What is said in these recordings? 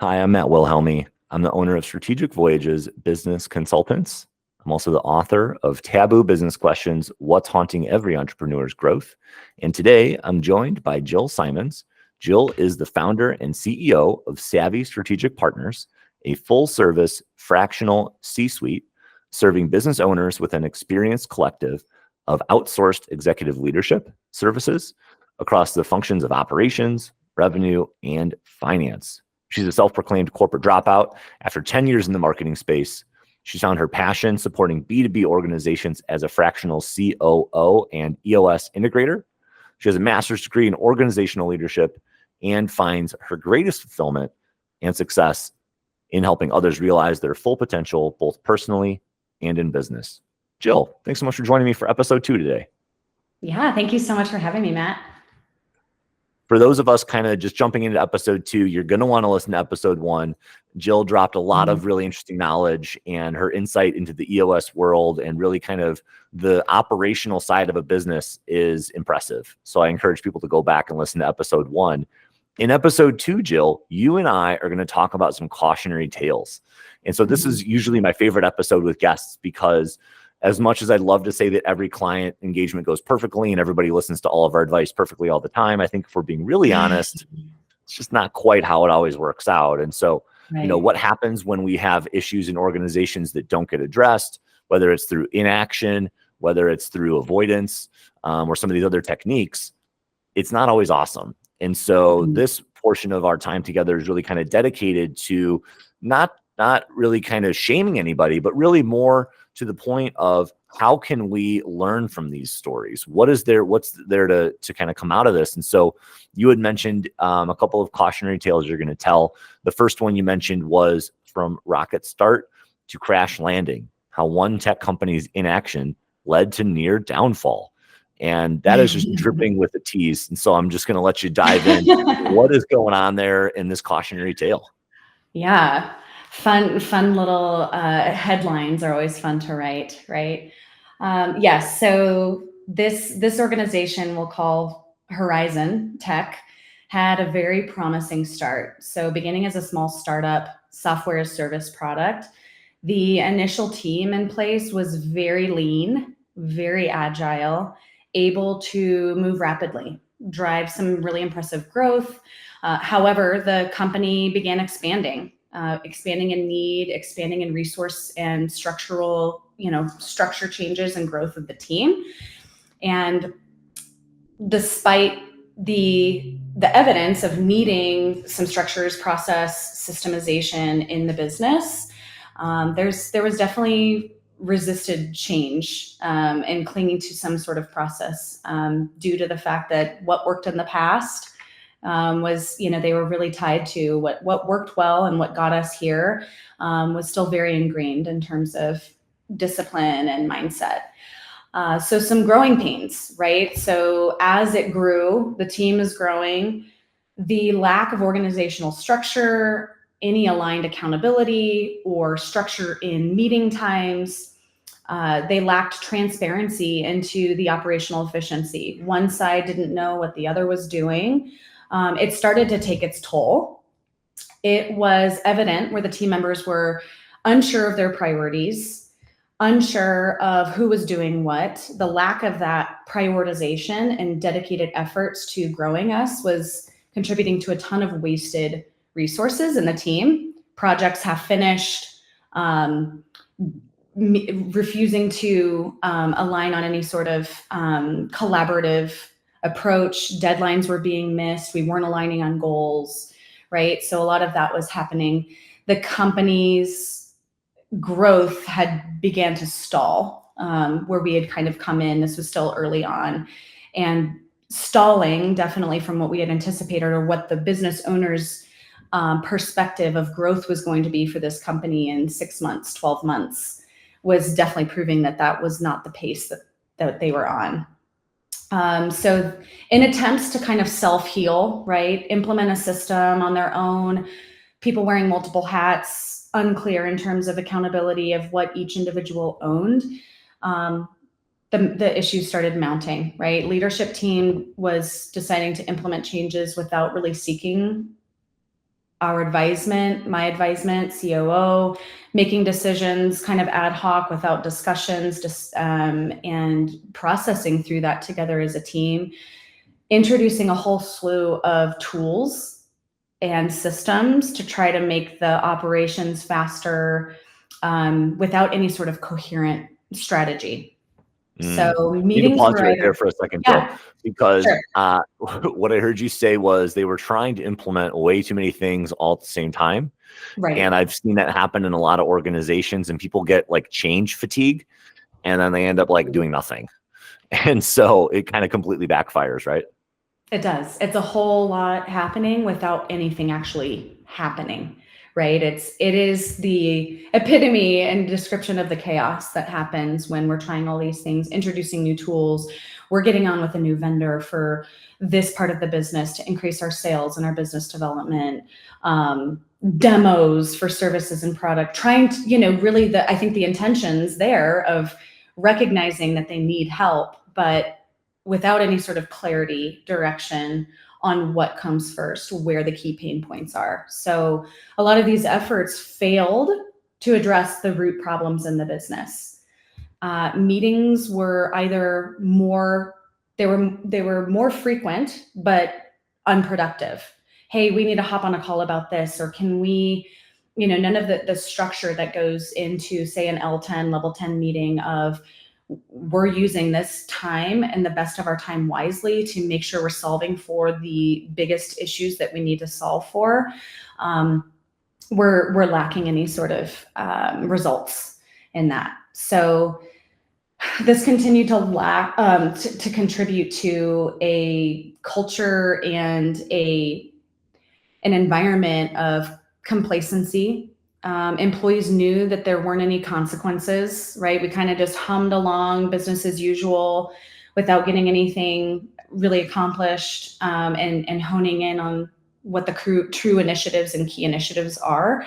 Hi, I'm Matt Wilhelmy. I'm the owner of Strategic Voyages Business Consultants. I'm also the author of Taboo Business Questions, What's Haunting Every Entrepreneur's Growth. And today I'm joined by Jill Simons. Jill is the founder and CEO of Savvy Strategic Partners, a full-service fractional C-suite serving business owners with an experienced collective of outsourced executive leadership services across the functions of operations, revenue, and finance. She's a self-proclaimed corporate dropout. After 10 years in the marketing space, she found her passion supporting B2B organizations as a fractional COO and EOS integrator. She has a master's degree in organizational leadership and finds her greatest fulfillment and success in helping others realize their full potential, both personally and in business. Jill, thanks so much for joining me for episode 2 today. Yeah, thank you so much for having me, Matt. For those of us kind of just jumping into episode 2, you're going to want to listen to episode 1. Jill dropped a lot of really interesting knowledge, and her insight into the EOS world and really kind of the operational side of a business is impressive. So I encourage people to go back and listen to episode 1. In episode 2, Jill, you and I are going to talk about some cautionary tales. And so this is usually my favorite episode with guests, because as much as I'd love to say that every client engagement goes perfectly and everybody listens to all of our advice perfectly all the time, I think if we're being really honest, it's just not quite how it always works out. And so, you know, what happens when we have issues in organizations that don't get addressed, whether it's through inaction, whether it's through avoidance, or some of these other techniques, it's not always awesome. And so this portion of our time together is really kind of dedicated to not really kind of shaming anybody, but really more to the point of how can we learn from these stories? What's there to kind of come out of this? And so you had mentioned a couple of cautionary tales you're going to tell. The first one you mentioned was from rocket start to crash landing, how one tech company's inaction led to near downfall. And that is just dripping with the tease. And so I'm just going to let you dive in. What is going on there in this cautionary tale? Yeah. Fun little headlines are always fun to write, right? Yes. So this organization we'll call Horizon Tech had a very promising start. So beginning as a small startup software as service product, the initial team in place was very lean, very agile, able to move rapidly, drive some really impressive growth. However, the company began expanding in need, expanding in resource and structure changes and growth of the team. And despite the evidence of needing some structures, process, systemization in the business, there was definitely resisted change and clinging to some sort of process due to the fact that what worked in the past was, they were really tied to what worked well, and what got us here was still very ingrained in terms of discipline and mindset. So some growing pains, right? So as it grew, the team is growing, the lack of organizational structure, any aligned accountability or structure in meeting times, they lacked transparency into the operational efficiency. One side didn't know what the other was doing. It started to take its toll. It was evident where the team members were unsure of their priorities, unsure of who was doing what. The lack of that prioritization and dedicated efforts to growing us was contributing to a ton of wasted resources in the team. Projects half finished, refusing to align on any sort of collaborative approach. Deadlines were being missed. We weren't aligning on goals, right? So a lot of that was happening. The company's growth had began to stall where we had kind of come in. This was still early on, and stalling definitely from what we had anticipated or what the business owners' perspective of growth was going to be for this company in 6 months, 12 months was definitely proving that was not the pace that they were on. So in attempts to kind of self-heal, right, implement a system on their own, people wearing multiple hats, unclear in terms of accountability of what each individual owned, the issues started mounting, right? Leadership team was deciding to implement changes without really seeking our advisement, my advisement, COO, making decisions kind of ad hoc without discussions, just and processing through that together as a team, introducing a whole slew of tools and systems to try to make the operations faster without any sort of coherent strategy. So I need to meetings pause were you right there either, for a second, Jill, yeah, because sure, what I heard you say was they were trying to implement way too many things all at the same time. And right. I've seen that happen in a lot of organizations, and people get like change fatigue, and then they end up like doing nothing. And so it kind of completely backfires, right? It does. It's a whole lot happening without anything actually happening, right? It is the epitome and description of the chaos that happens when we're trying all these things, introducing new tools. We're getting on with a new vendor for this part of the business to increase our sales and our business development, demos for services and product, trying to, really I think the intentions there of recognizing that they need help, but without any sort of clarity, direction on what comes first, where the key pain points are. So a lot of these efforts failed to address the root problems in the business. Meetings were either they were more frequent, but unproductive. Hey, we need to hop on a call about this, or can we, none of the structure that goes into, say, an L10 level 10 meeting of, we're using this time and the best of our time wisely to make sure we're solving for the biggest issues that we need to solve for. We're lacking any sort of results in that. So this continued to lack to contribute to a culture and an environment of complacency. Employees knew that there weren't any consequences, right? We kind of just hummed along, business as usual, without getting anything really accomplished, and honing in on what the true initiatives and key initiatives are.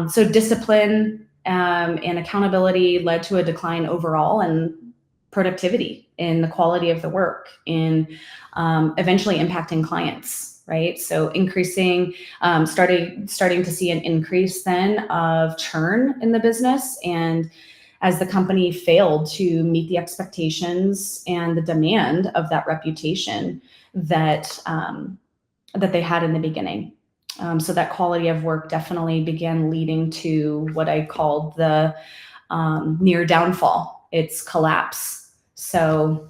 So discipline and accountability led to a decline overall in productivity, in the quality of the work, in eventually impacting clients. Right. So increasing, starting to see an increase then of churn in the business. And as the company failed to meet the expectations and the demand of that reputation that, that they had in the beginning. So that quality of work definitely began leading to what I called the near downfall, its collapse. So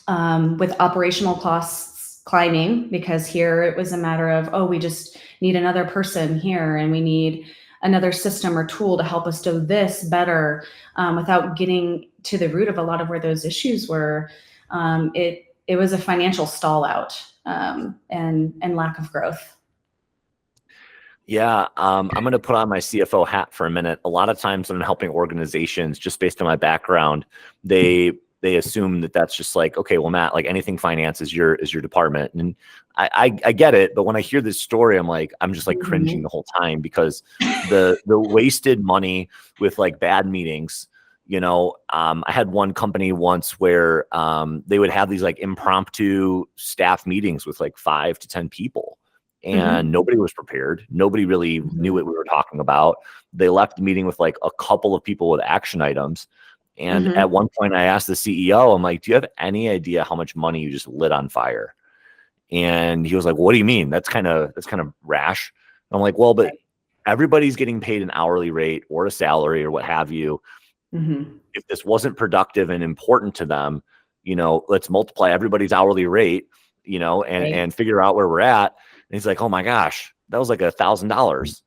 with operational costs climbing, because here it was a matter of, oh, we just need another person here, and we need another system or tool to help us do this better, without getting to the root of a lot of where those issues were. It was a financial stall out, and lack of growth. Yeah, I'm going to put on my CFO hat for a minute. A lot of times when I'm helping organizations, just based on my background, they assume that that's just like, okay, well, Matt, like anything finance is your department. And I get it. But when I hear this story, I'm just like cringing the whole time, because the wasted money with like bad meetings. I had one company once where they would have these like impromptu staff meetings with like 5 to 10 people. And nobody was prepared. Nobody really knew what we were talking about. They left the meeting with like a couple of people with action items. And at one point I asked the CEO, I'm like, do you have any idea how much money you just lit on fire? And he was like, what do you mean? That's kind of rash. I'm like, well, but everybody's getting paid an hourly rate or a salary or what have you. If this wasn't productive and important to them, let's multiply everybody's hourly rate, and figure out where we're at. And he's like, oh my gosh, that was like $1,000.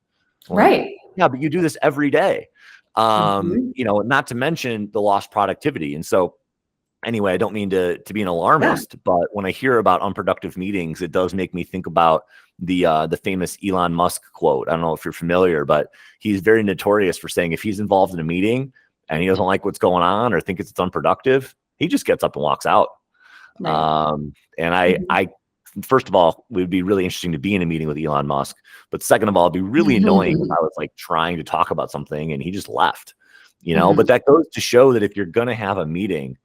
Right. Yeah, but you do this every day. Not to mention the lost productivity. And so anyway, I don't mean to be an alarmist, but when I hear about unproductive meetings, it does make me think about the famous Elon Musk quote. I don't know if you're familiar, but he's very notorious for saying if he's involved in a meeting and he doesn't like what's going on or thinks it's unproductive, he just gets up and walks out. Right. And I first of all, it would be really interesting to be in a meeting with Elon Musk. But second of all, it'd be really annoying if I was like trying to talk about something and he just left, But that goes to show that if you're going to have a meeting,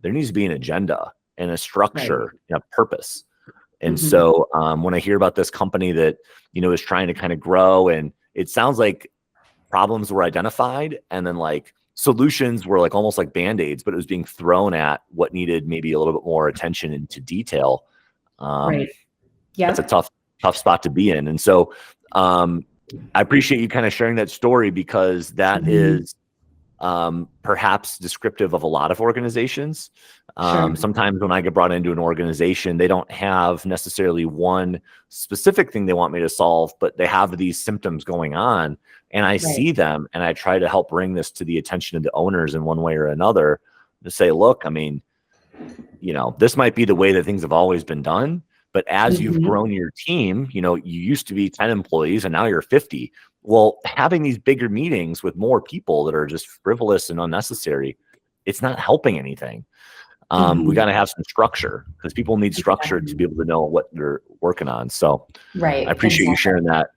there needs to be an agenda and a structure and a purpose. And so when I hear about this company that, is trying to kind of grow, and it sounds like problems were identified and then like solutions were like almost like band-aids, but it was being thrown at what needed maybe a little bit more attention into detail. Right. That's a tough spot to be in. And so I appreciate you kind of sharing that story, because that is perhaps descriptive of a lot of organizations. Sure. Sometimes when I get brought into an organization, they don't have necessarily one specific thing they want me to solve, but they have these symptoms going on, and I see them, and I try to help bring this to the attention of the owners in one way or another to say, look, I mean, this might be the way that things have always been done, but as you've grown your team, you used to be 10 employees and now you're 50. Well, having these bigger meetings with more people that are just frivolous and unnecessary, it's not helping anything. We got to have some structure, because people need structure to be able to know what they're working on. So I appreciate you sharing that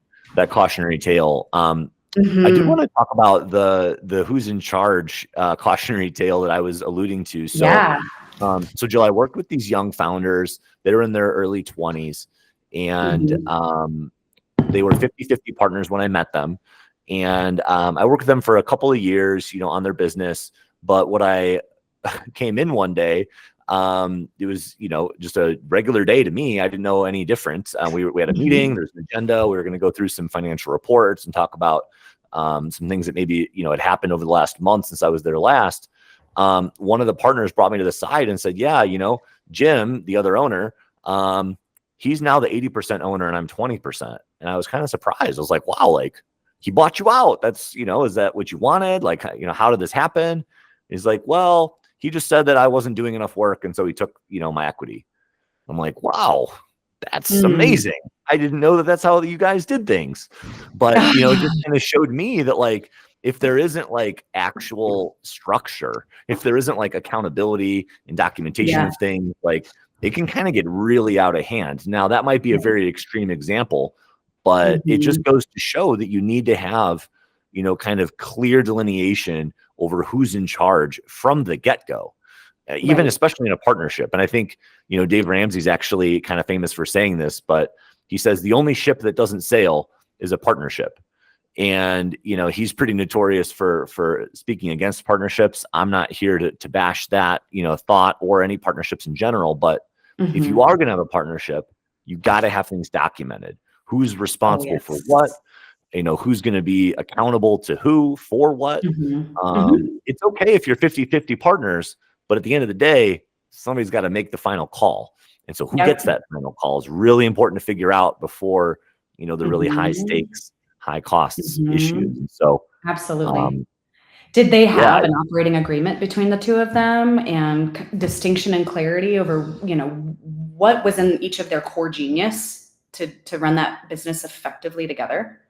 cautionary tale. I do want to talk about the who's in charge cautionary tale that I was alluding to. So, so Jill, I worked with these young founders that are in their early 20s, and they were 50-50 partners when I met them. And I worked with them for a couple of years, on their business. But what I came in one day, it was, just a regular day to me. I didn't know any different. We had a meeting, there's an agenda. We were going to go through some financial reports and talk about some things that maybe, had happened over the last month since I was there last. One of the partners brought me to the side and said, yeah, Jim, the other owner, he's now the 80% owner and I'm 20%. And I was kind of surprised. I was like, wow, like he bought you out. That's, is that what you wanted? Like, how did this happen? He's like, well, he just said that I wasn't doing enough work. And so he took, my equity. I'm like, wow, that's amazing. I didn't know that that's how you guys did things. But, it just kind of showed me that, like, if there isn't like actual structure, if there isn't like accountability and documentation of things, like it can kind of get really out of hand. Now that might be a very extreme example, but it just goes to show that you need to have, kind of clear delineation over who's in charge from the get-go, even especially in a partnership. And I think, Dave Ramsey's actually kind of famous for saying this, but he says the only ship that doesn't sail is a partnership. And, he's pretty notorious for speaking against partnerships. I'm not here to bash that, thought or any partnerships in general. But if you are going to have a partnership, you got to have things documented. Who's responsible for what? Who's going to be accountable to who for what? It's okay if you're 50-50 partners, but at the end of the day, somebody's got to make the final call. And so who gets that final call is really important to figure out before, the really high stakes, high costs issues. And so absolutely. Did they have an operating agreement between the two of them, and distinction and clarity over, what was in each of their core genius to run that business effectively together?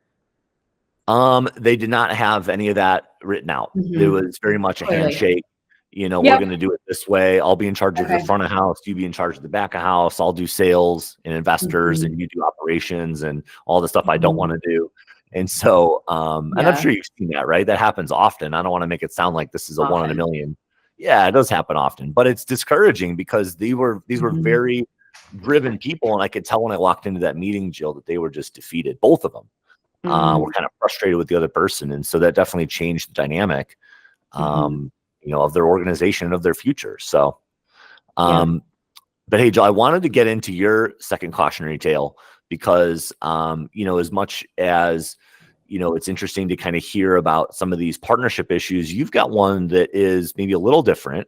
They did not have any of that written out. It was very much a handshake. We're going to do it this way. I'll be in charge of the front of house. You be in charge of the back of house. I'll do sales and investors, and you do operations and all the stuff I don't want to do. And so, and I'm sure you've seen that, right? That happens often. I don't want to make it sound like this is a one in a million. Yeah, it does happen often, but it's discouraging because these were very driven people. And I could tell when I walked into that meeting, Jill, that they were just defeated. Both of them were kind of frustrated with the other person. And so that definitely changed the dynamic, of their organization and of their future. So, but hey, Jill, I wanted to get into your second cautionary tale because, as much as, it's interesting to kind of hear about some of these partnership issues, you've got one that is maybe a little different.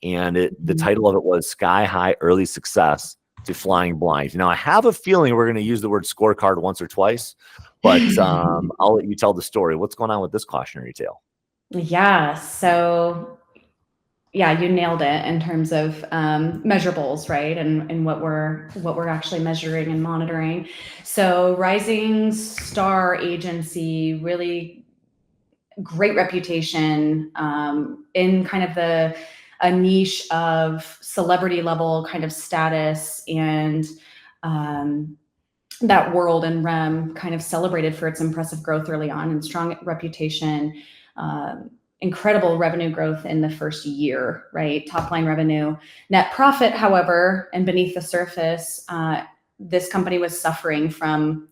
And the title of it was Sky High Early Success to Flying Blind. Now, I have a feeling we're going to use the word scorecard once or twice, but I'll let you tell the story. What's going on with this cautionary tale? Yeah. So you nailed it in terms of measurables, right? And what we're actually measuring and monitoring. So Rising Star Agency, really great reputation in kind of a niche of celebrity level kind of status, and that world and REM kind of celebrated for its impressive growth early on and strong reputation. Incredible revenue growth in the first year, right? Top line revenue. Net profit, however, and beneath the surface, this company was suffering from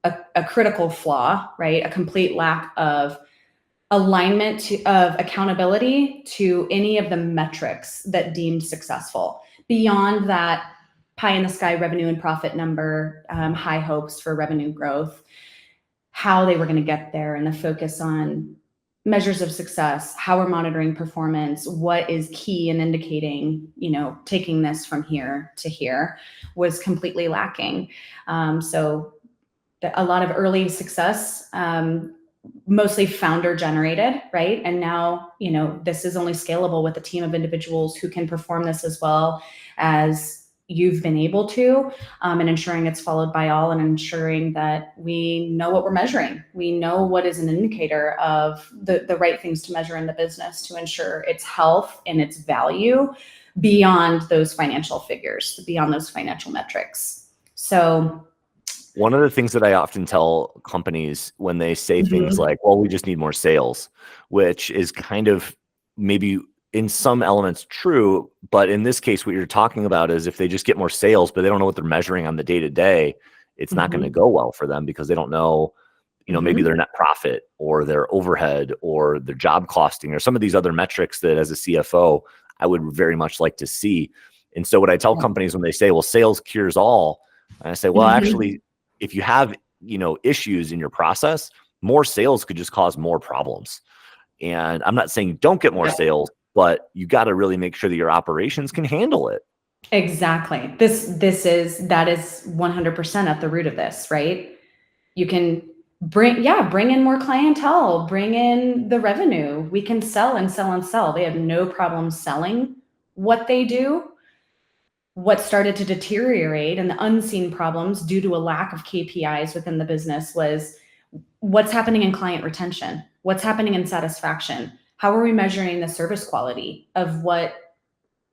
a critical flaw, right? A complete lack of alignment of accountability to any of the metrics that deemed successful. Beyond that pie in the sky revenue and profit number, high hopes for revenue growth, how they were going to get there, and the focus on measures of success, how we're monitoring performance, what is key in indicating, taking this from here to here, was completely lacking. So a lot of early success, mostly founder generated, right? And now, this is only scalable with a team of individuals who can perform this as well as you've been able to, and ensuring it's followed by all, and ensuring that we know what we're measuring. We know what is an indicator of the right things to measure in the business to ensure its health and its value beyond those financial figures, beyond those financial metrics. So one of the things that I often tell companies when they say things like, well, we just need more sales, which is kind of maybe in some elements true, but in this case, what you're talking about is if they just get more sales, but they don't know what they're measuring on the day to day, it's not going to go well for them because they don't know, maybe their net profit or their overhead or their job costing or some of these other metrics that as a CFO, I would very much like to see. And so what I tell companies when they say, well, sales cures all, and I say, well, actually, if you have, issues in your process, more sales could just cause more problems. And I'm not saying don't get more sales, but you got to really make sure that your operations can handle it. Exactly. That is 100% at the root of this, right? You can bring in more clientele, bring in the revenue. We can sell and sell and sell. They have no problem selling what they do. What started to deteriorate and the unseen problems due to a lack of KPIs within the business was what's happening in client retention, what's happening in satisfaction, how are we measuring the service quality of what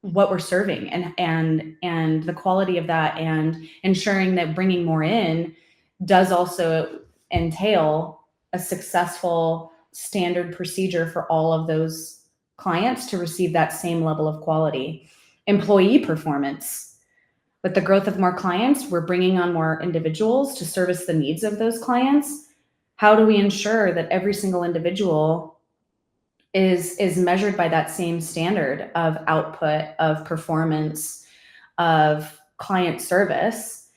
we're serving, and the quality of that, and ensuring that bringing more in does also entail a successful standard procedure for all of those clients to receive that same level of quality. Employee performance. With the growth of more clients, we're bringing on more individuals to service the needs of those clients. How do we ensure that every single individual is measured by that same standard of output, of performance, of client service?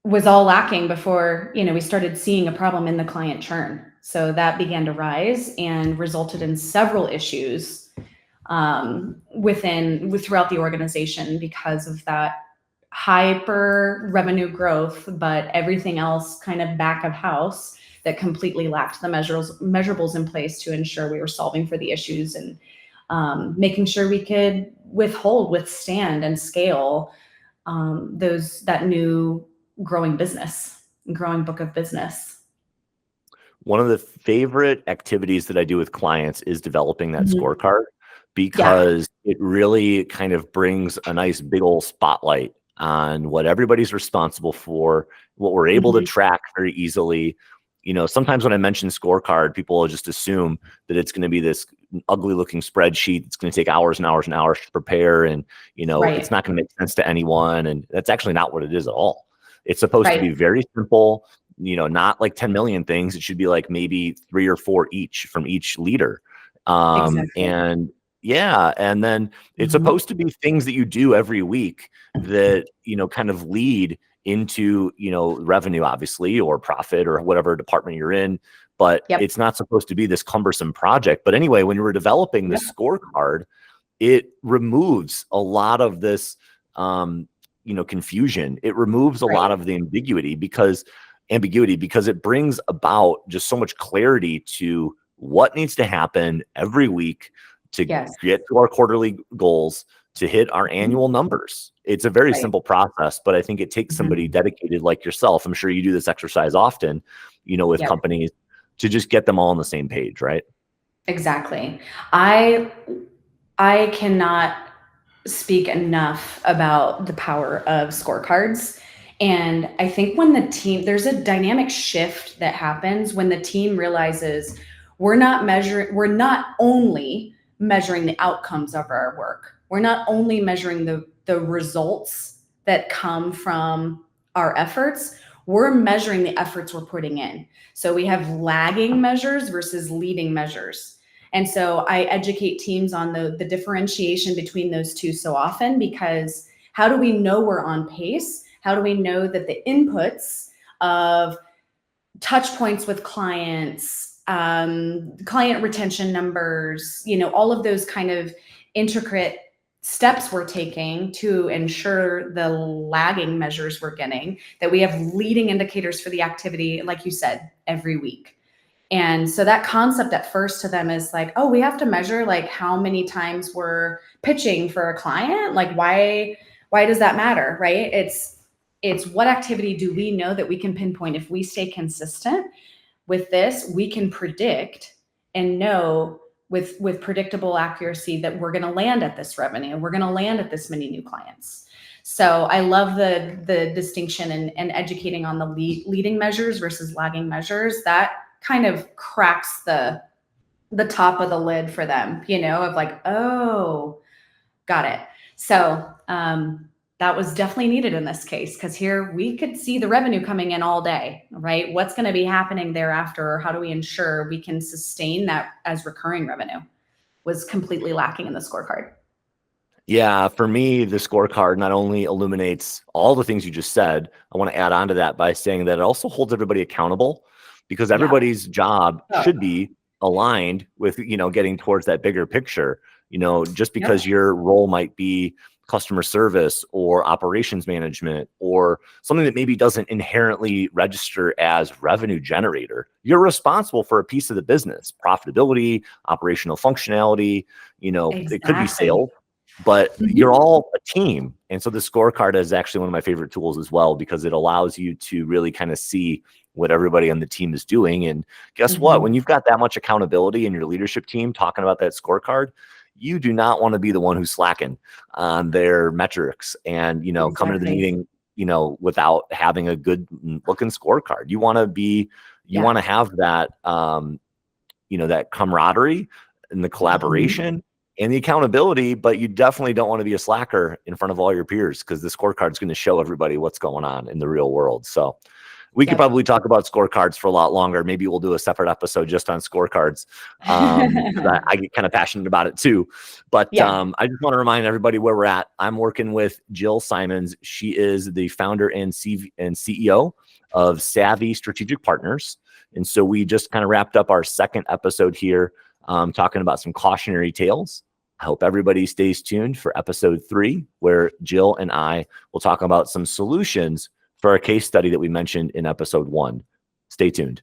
Was all lacking before, we started seeing a problem in the client churn. So that began to rise and resulted in several issues throughout the organization because of that hyper revenue growth, but everything else kind of back of house that completely lacked the measurables in place to ensure we were solving for the issues and making sure we could withstand, and scale that new growing book of business. One of the favorite activities that I do with clients is developing that scorecard, because it really kind of brings a nice big old spotlight on what everybody's responsible for, what we're able to track very easily. Sometimes when I mention scorecard, people will just assume that it's going to be this ugly looking spreadsheet. It's going to take hours and hours and hours to prepare. And, it's not going to make sense to anyone. And that's actually not what it is at all. It's supposed to be very simple, not like 10 million things. It should be like maybe 3 or 4 each from each leader. And then it's supposed to be things that you do every week that, kind of lead into, revenue, obviously, or profit, or whatever department you're in. But it's not supposed to be this cumbersome project. But anyway, when you were developing this scorecard, it removes a lot of this, confusion. It removes a lot of the ambiguity because it brings about just so much clarity to what needs to happen every week to get to our quarterly goals, to hit our annual numbers. It's a very simple process, but I think it takes somebody dedicated like yourself. I'm sure you do this exercise often, with companies, to just get them all on the same page, right? Exactly. I cannot speak enough about the power of scorecards. And I think when there's a dynamic shift that happens when the team realizes we're not only measuring the outcomes of our work. We're not only measuring the results that come from our efforts, we're measuring the efforts we're putting in. So we have lagging measures versus leading measures. And so I educate teams on the differentiation between those two so often, because how do we know we're on pace? How do we know that the inputs of touch points with clients, client retention numbers, all of those kind of intricate steps we're taking to ensure the lagging measures we're getting, that we have leading indicators for the activity, like you said, every week. And so that concept at first to them is like, oh, we have to measure like how many times we're pitching for a client. Like, why does that matter, right? It's what activity do we know that we can pinpoint? If we stay consistent with this, we can predict and know with predictable accuracy that we're going to land at this revenue. We're going to land at this many new clients. So I love the distinction and educating on the leading measures versus lagging measures. That kind of cracks the top of the lid for them, of like, oh, got it. So that was definitely needed in this case, because here we could see the revenue coming in all day, right? What's going to be happening thereafter? Or how do we ensure we can sustain that as recurring revenue was completely lacking in the scorecard. Yeah, for me, the scorecard not only illuminates all the things you just said, I want to add on to that by saying that it also holds everybody accountable, because everybody's job should be aligned with, getting towards that bigger picture. Just because your role might be customer service or operations management or something that maybe doesn't inherently register as revenue generator, you're responsible for a piece of the business, profitability, operational functionality, It could be sales, but you're all a team. And so the scorecard is actually one of my favorite tools as well, because it allows you to really kind of see what everybody on the team is doing. And guess what? When you've got that much accountability in your leadership team talking about that scorecard, you do not want to be the one who's slacking on their metrics and, coming to the meeting, without having a good looking scorecard. You want to have that, that camaraderie and the collaboration and the accountability, but you definitely don't want to be a slacker in front of all your peers, because the scorecard is going to show everybody what's going on in the real world. So we could probably talk about scorecards for a lot longer. Maybe we'll do a separate episode just on scorecards. I get kind of passionate about it too. But I just want to remind everybody where we're at. I'm working with Jill Simons. She is the founder and CEO of Savvy Strategic Partners. And so we just kind of wrapped up our second episode here, talking about some cautionary tales. I hope everybody stays tuned for episode 3, where Jill and I will talk about some solutions for a case study that we mentioned in episode 1. Stay tuned.